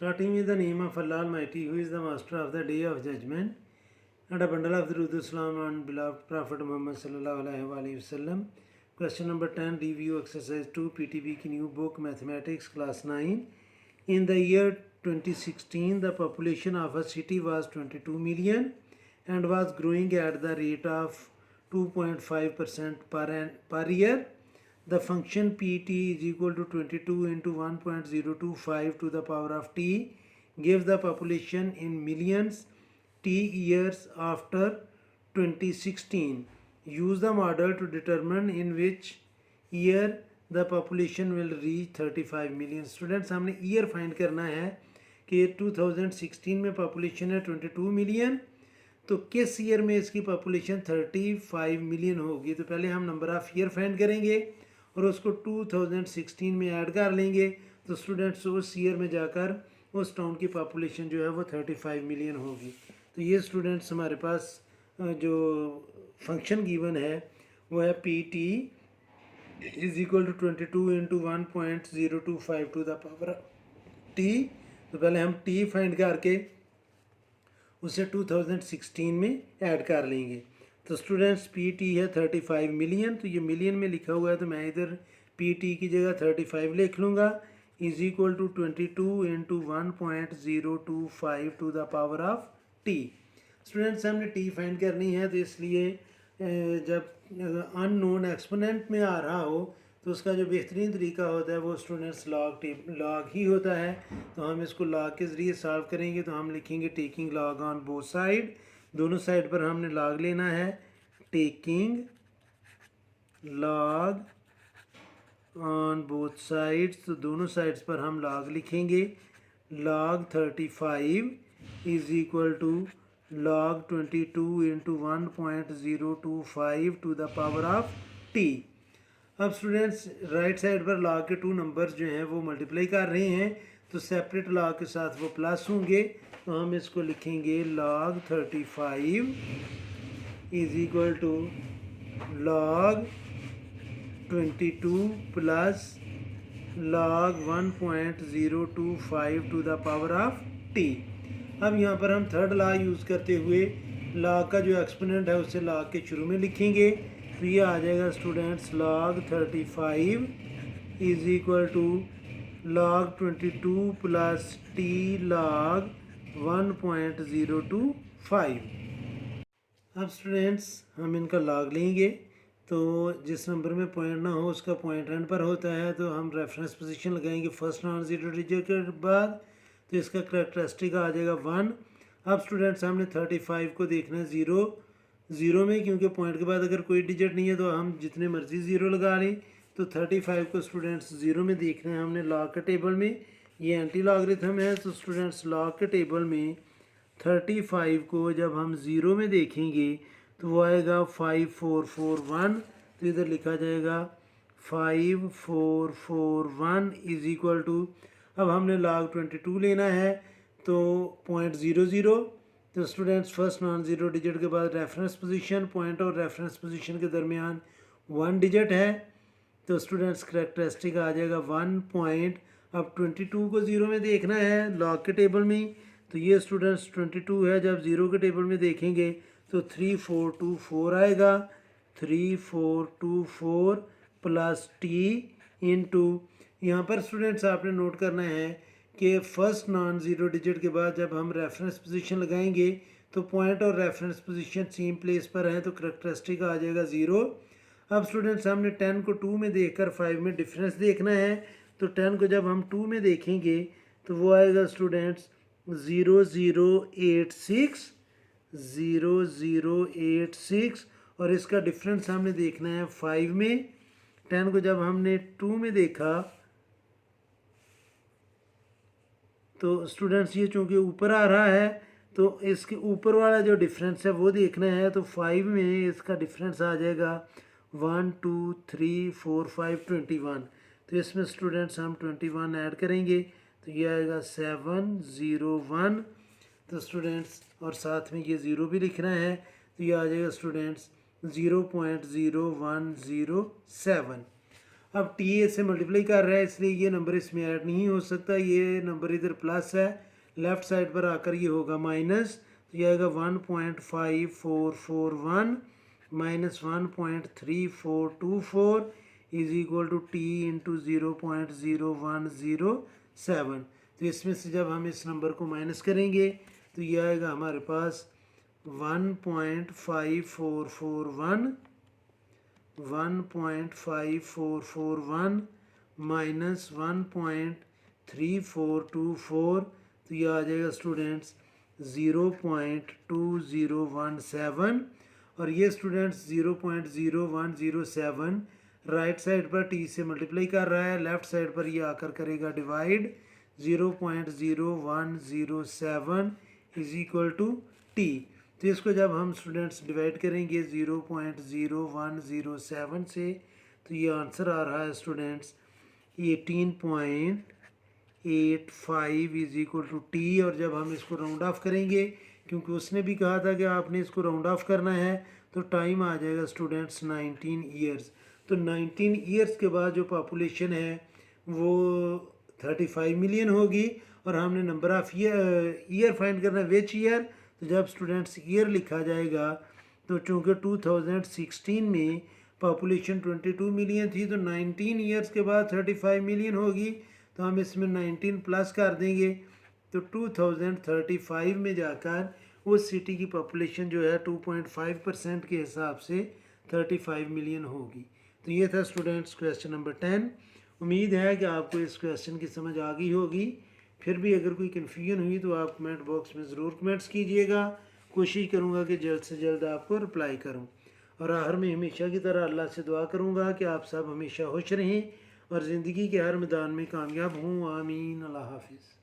Starting with the name of Allah Almighty, who is the master of the day of judgment, and a bundle of Durud Islam and beloved Prophet Muhammad sallallahu alaihi wasallam. Question number 10, review exercise 2, PTB ki new book Mathematics class 9. In the year 2016, the population of a city was 22 million and was growing at the rate of 2.5% per year. The function pt is equal to 22 into 1.025 to the power of t gives the population in millions t years after 2016. Use the model to determine in which year the population will reach 35 million. Students हमने year find करना है कि 2016 में population है 22 million, तो किस year में इसकी पॉपुलेशन 35 मिलियन होगी। तो पहले हम नंबर ऑफ़ ईयर फाइंड करेंगे और उसको 2016 में ऐड कर लेंगे, तो स्टूडेंट्स उस ईयर में जाकर उस टाउन की पॉपुलेशन जो है वो 35 मिलियन होगी। तो ये स्टूडेंट्स हमारे पास जो फंक्शन गिवन है वो है P T is equal to 22 into 1.025 to the power T. तो पहले हम टी फाइंड करके उसे 2016 में ऐड कर लेंगे। तो स्टूडेंट्स पी टी है 35 मिलियन, तो ये मिलियन में लिखा हुआ है तो मैं इधर पी टी की जगह 35 लिख लूँगा, is equal to 22 into 1.025 to the power of T. Students हमने टी फाइंड करनी है, तो इसलिए जब अननोन एक्सपोनेंट में आ रहा हो तो उसका जो बेहतरीन तरीका होता है वो स्टूडेंट्स लॉग ही होता है। तो हम इसको लॉग के ज़रिए सॉल्व करेंगे। तो हम लिखेंगे taking log on both side, दोनों साइड पर हमने लॉग लेना है। Taking log on both sides, तो दोनों साइड्स पर हम लॉग लिखेंगे। Log 35 is equal to log 22 into 1.025 to the power of T. अब स्टूडेंट्स राइट साइड पर log के 2 नंबर्स जो हैं वो मल्टीप्लाई कर रहे हैं, तो सेपरेट log के साथ वो प्लस होंगे। तो हम इसको लिखेंगे log 35 is equal to log 22 plus log 1.025 to the power of T. अब यहाँ पर हम थर्ड लॉ यूज़ करते हुए लॉ का जो एक्सपोनेंट है उसे लॉ के शुरू में लिखेंगे। तो ये आ जाएगा students log 35 is equal to log 22 plus T log 1.025। अब स्टूडेंट्स हम इनका लॉग लेंगे, तो जिस नंबर में पॉइंट ना हो उसका पॉइंट एंड पर होता है, तो हम रेफरेंस पोजीशन लगाएंगे फर्स्ट नॉन जीरो डिजिट के बाद, तो इसका करेक्टरिस्टिक आ जाएगा 1। अब स्टूडेंट्स हमने 35 को देखना है ज़ीरो में, क्योंकि पॉइंट के बाद अगर कोई डिजिट नहीं है तो हम जितने मर्जी ज़ीरो लगा लें। तो 35 को स्टूडेंट्स ज़ीरो में देखना है हमने लॉग के टेबल में। ये एंटी लॉगरिथम है, तो स्टूडेंट्स लॉग के टेबल में 35 को जब हम ज़ीरो में देखेंगे तो वो आएगा 5441। तो इधर लिखा जाएगा 5441 इज इक्वल टू, अब हमने log 22 लेना है तो 0.00। तो students first non zero digit के बाद रेफरेंस पोजीशन, पॉइंट और रेफरेंस पोजीशन के दरमियान 1 डिजिट है, तो स्टूडेंट्स करेक्टरिस्टिक आ जाएगा 1 पॉइंट। अब 22 को ज़ीरो में देखना है लॉग के टेबल में, तो ये स्टूडेंट्स 22 है, जब ज़ीरो के टेबल में देखेंगे तो 3424 आएगा। 3424 प्लस टी इंटू, यहाँ पर स्टूडेंट्स आपने नोट करना है कि फर्स्ट नॉन ज़ीरो डिजिट के बाद जब हम रेफरेंस पोजीशन लगाएंगे तो पॉइंट और रेफरेंस पोजीशन सेम प्लेस पर हैं, तो करेक्टरिस्टिक आ जाएगा 0। अब स्टूडेंट्स हमने 10 को 2 में देखकर 5 में डिफरेंस देखना है, तो 10 को जब हम 2 में देखेंगे तो वो आएगा स्टूडेंट्स 0086 और इसका डिफरेंस हमने देखना है 5 में। 10 को जब हमने 2 में देखा तो स्टूडेंट्स ये चूँकि ऊपर आ रहा है तो इसके ऊपर वाला जो डिफरेंस है वो देखना है, तो 5 में इसका डिफरेंस आ जाएगा 1 2 3 4 5 21। तो इसमें स्टूडेंट्स हम 21 ऐड करेंगे तो ये आएगा 701। तो स्टूडेंट्स और साथ में ये ज़ीरो भी लिखना है, तो ये आ जाएगा स्टूडेंट्स 0.0107। अब टी ए से मल्टीप्लाई कर रहा है इसलिए ये नंबर इसमें ऐड नहीं हो सकता, ये नंबर इधर प्लस है, लेफ़्ट साइड पर आकर ये होगा माइनस, तो ये आएगा 1.5441 minus 1.3424 is equal to T into 0.0107। तो इसमें से जब हम इस नंबर को माइनस करेंगे तो ये आएगा हमारे पास 1.5441 माइनस 1.3424, तो ये आ जाएगा स्टूडेंट्स 0.2017, और ये स्टूडेंट्स 0.0107 राइट साइड पर टी से मल्टीप्लाई कर रहा है, लेफ़्ट साइड पर ये आकर करेगा divide, 0.0107 is equal to T. तो इसको जब हम स्टूडेंट्स डिवाइड करेंगे 0.0107 से, तो ये आंसर आ रहा है students 18.85 is equal to T. और जब हम इसको राउंड ऑफ करेंगे, क्योंकि उसने भी कहा था कि आपने इसको राउंड ऑफ करना है, तो टाइम आ जाएगा स्टूडेंट्स 19 ईयर्स। तो 19 ईयर्स के बाद जो पॉपुलेशन है वो 35 मिलियन होगी, और हमने नंबर ऑफ ईयर फाइंड करना है, विच ईयर। तो जब स्टूडेंट्स ईयर लिखा जाएगा, तो चूँकि 2016 में पॉपुलेशन 22 मिलियन थी, तो 19 ईयर्स के बाद 35 मिलियन होगी, तो हम इसमें 19 प्लस कर देंगे, तो 2035 में जाकर उस सिटी की पॉपुलेशन जो है 2.5% के हिसाब से 35 मिलियन होगी। तो ये था स्टूडेंट्स क्वेश्चन नंबर 10। उम्मीद है कि आपको इस क्वेश्चन की समझ आ गई होगी। फिर भी अगर कोई कन्फ्यूजन हुई तो आप कमेंट बॉक्स में ज़रूर कमेंट्स कीजिएगा, कोशिश करूँगा कि जल्द से जल्द आपको रिप्लाई करूँ। और आखिर में हमेशा की तरह अल्लाह से दुआ करूँगा कि आप सब हमेशा खुश रहें और ज़िंदगी के हर मैदान में कामयाब हों। आमीन। अल्लाह हाफिज़।